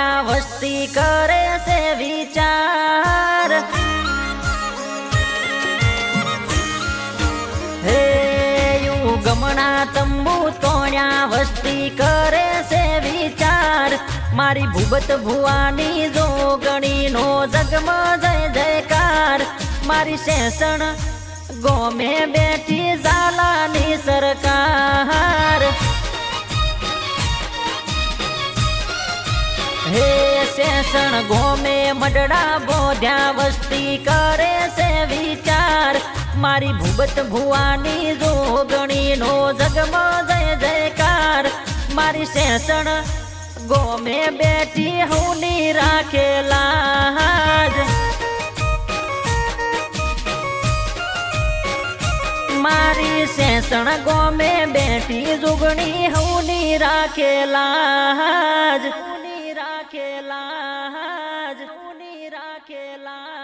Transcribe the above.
તોણ્યા વસ્તી કરે છે વિચાર હે ગમણા તંબુ તોણ્યા વસ્તી કરે છે વિચાર મારી ભૂબત ભુવાની જોગણી નો જગમાં જય જયકાર મારી શેષણ ગોમે બેઠી ઝાલાની સરકાર હે શેષણ ગોમે મડડા બોધ્યા વસ્તી કરે છે વિચાર મારી ભૂબત ભુવાની જોગણી નો જગમાં જય જયકાર મારી શેષણ ગોમે બેઠી હુની રાખેલા મારી શેષણ ગોમે બેઠી જોગણી હુની રાખેલા